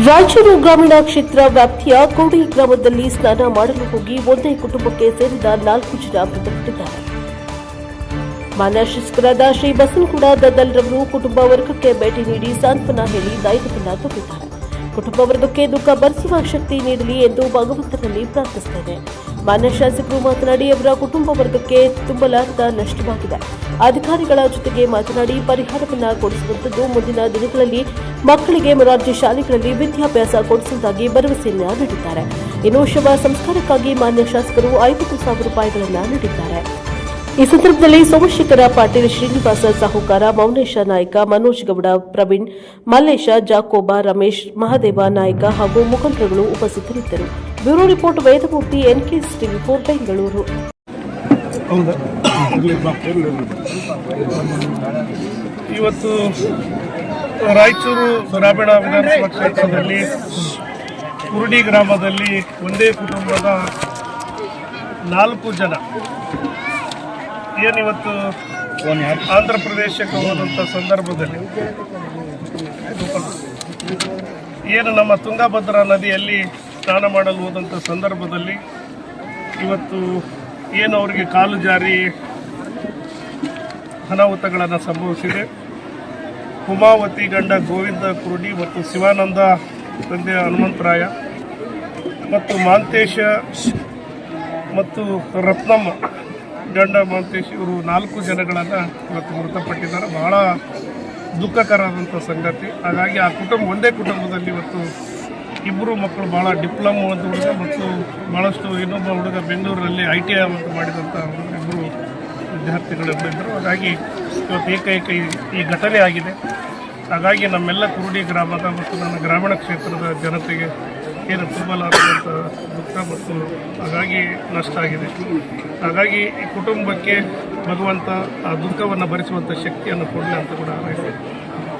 ರಾಯಚೂರು ಗ್ರಾಮೀಣ ಕ್ಷೇತ್ರ ವ್ಯಾಪ್ತಿಯ ಕೋಡಿ ಗ್ರಾಮದಲ್ಲಿ ಸ್ನಾನ ಮಾಡಲು ಹೋಗಿ ಒಂದೇ ಕುಟುಂಬಕ್ಕೆ ಸೇರಿದ 4 ಜನ ಮೃತಪಟ್ಟಿದ್ದಾರೆ. ಮಾನ್ಯ ಶಾಸಕರಾದ ಶ್ರೀ ಬಸನಗೌಡ ದದ್ದಲ್ ರವರು ಕುಟುಂಬ ವರ್ಗಕ್ಕೆ ಭೇಟಿ ನೀಡಿ ಸಾಂತ್ವನ ಹೇಳಿ ಧೈರ್ಯವನ್ನ ತುಂಬಿದ್ದಾರೆ. ಕುಟುಂಬ ವರ್ಗಕ್ಕೆ ದುಃಖ ಭರಿಸುವ ಶಕ್ತಿ ನೀಡಲಿ ಎಂದು ಭಗವಂತನಲ್ಲಿ ಪ್ರಾರ್ಥಿಸುತ್ತೇನೆ. ಮಾನ್ಯ ಶಾಸಕರು ಮಾತನಾಡಿ, ಅವರ ಕುಟುಂಬ ವರ್ಗಕ್ಕೆ ತುಂಬಲಾರದ ನಷ್ಟವಾಗಿದೆ. ಅಧಿಕಾರಿಗಳ ಜೊತೆಗೆ ಮಾತನಾಡಿ ಪರಿಹಾರವನ್ನು ಕೊಡಿಸುವಂತದ್ದು. ಮುಂದಿನ ದಿನಗಳಲ್ಲಿ ಮಕ್ಕಳಿಗೆ ಮೊರಾರ್ಜಿ ಶಾಲೆಗಳಲ್ಲಿ ವಿದ್ಯಾಭ್ಯಾಸ ಕೊಡಿಸುವುದಾಗಿ ಭರವಸೆಯನ್ನ ನೀಡಿದ್ದಾರೆ. ಇನ್ನು ಶವ ಸಂಸ್ಕಾರಕ್ಕಾಗಿ ಮಾನ್ಯ ಶಾಸಕರು 50,000 ರೂಪಾಯಿಗಳನ್ನು ನೀಡಿದ್ದಾರೆ. ಈ ಸಂದರ್ಭದಲ್ಲಿ ಸೋಮಶೇಖರ ಪಾಟೀಲ್, ಶ್ರೀನಿವಾಸ ಸಾಹುಕಾರ, ಮೌನೇಶ ನಾಯ್ಕ, ಮನೋಜ್ ಗೌಡ, ಪ್ರವೀಣ್, ಮಲ್ಲೇಶ, ಜಾಕೋಬ, ರಮೇಶ್, ಮಹದೇವ ನಾಯ್ಕ ಹಾಗೂ ಮುಖಂಡರುಗಳು ಉಪಸ್ಥಿತರಿದ್ದರು. Bureau report Vedamurthy, NKS TV4 Bengaluru. ಇವತ್ತು ರಾಯಚೂರು ಗ್ರಾಮೀಣ ವಿಧಾನಸಭಾ ಕ್ಷೇತ್ರದಲ್ಲಿ ಕುರುಡಿ ಗ್ರಾಮದಲ್ಲಿ ಒಂದೇ ಕುಟುಂಬದ 4 ಜನ ಏನಿವತ್ತು ಆಂಧ್ರ ಪ್ರದೇಶಕ್ಕೆ ಹೋದಂಥ ಸಂದರ್ಭದಲ್ಲಿ ಏನು ನಮ್ಮ ತುಂಗಭದ್ರಾ ನದಿಯಲ್ಲಿ ಸ್ನಾನ ಮಾಡಲು ಹೋದಂಥ ಸಂದರ್ಭದಲ್ಲಿ ಇವತ್ತು ಏನು ಅವರಿಗೆ ಕಾಲು ಜಾರಿ ಅನಾಹುತಗಳನ್ನು ಸಂಭವಿಸಿದೆ. ಉಮಾವತಿ ಗಂಡ ಗೋವಿಂದ ಕುರುಡಿ ಮತ್ತು ಶಿವಾನಂದ ತಂದೆ ಹನುಮಂತರಾಯ ಮತ್ತು ಮಾಂತೇಶ ಮತ್ತು ರತ್ನಮ್ಮ ಗಂಡ ಮಾಂತೇಶ್ ಇವರು 4 ಜನಗಳನ್ನು ಇವತ್ತು ಮೃತಪಟ್ಟಿದ್ದಾರೆ. ಬಹಳ ದುಃಖಕರವಾದಂಥ ಸಂಗತಿ. ಹಾಗಾಗಿ ಆ ಒಂದೇ ಕುಟುಂಬದಲ್ಲಿ ಇವತ್ತು 2 ಮಕ್ಕಳು, ಭಾಳ ಡಿಪ್ಲೊಮಾ ಒಂದು ಹುಡುಗ ಮತ್ತು ಭಾಳಷ್ಟು ಇನ್ನೊಬ್ಬ ಹುಡುಗ ಬೆಂಗಳೂರಲ್ಲಿ ITI ಅಂತ ಮಾಡಿದಂಥ 2 ವಿದ್ಯಾರ್ಥಿಗಳಿದ್ದರು. ಹಾಗಾಗಿ ಇವತ್ತು ಏಕೈಕ ಈ ಘಟನೆ ಆಗಿದೆ. ಹಾಗಾಗಿ ನಮ್ಮೆಲ್ಲ ಕುರುಡಿ ಗ್ರಾಮದ ಮತ್ತು ನನ್ನ ಗ್ರಾಮೀಣ ಕ್ಷೇತ್ರದ ಜನತೆಗೆ ಏನು ತುಂಬಲಾರದಂಥ ದುಃಖ ಮತ್ತು ಹಾಗಾಗಿ ನಷ್ಟ ಆಗಿದೆ. ಹಾಗಾಗಿ ಈ ಕುಟುಂಬಕ್ಕೆ ಭಗವಂತ ಆ ದುಃಖವನ್ನು ಭರಿಸುವಂಥ ಶಕ್ತಿಯನ್ನು ಕೊಡಲಿ ಅಂತ ಕೂಡ ಹಾರೈಸಿ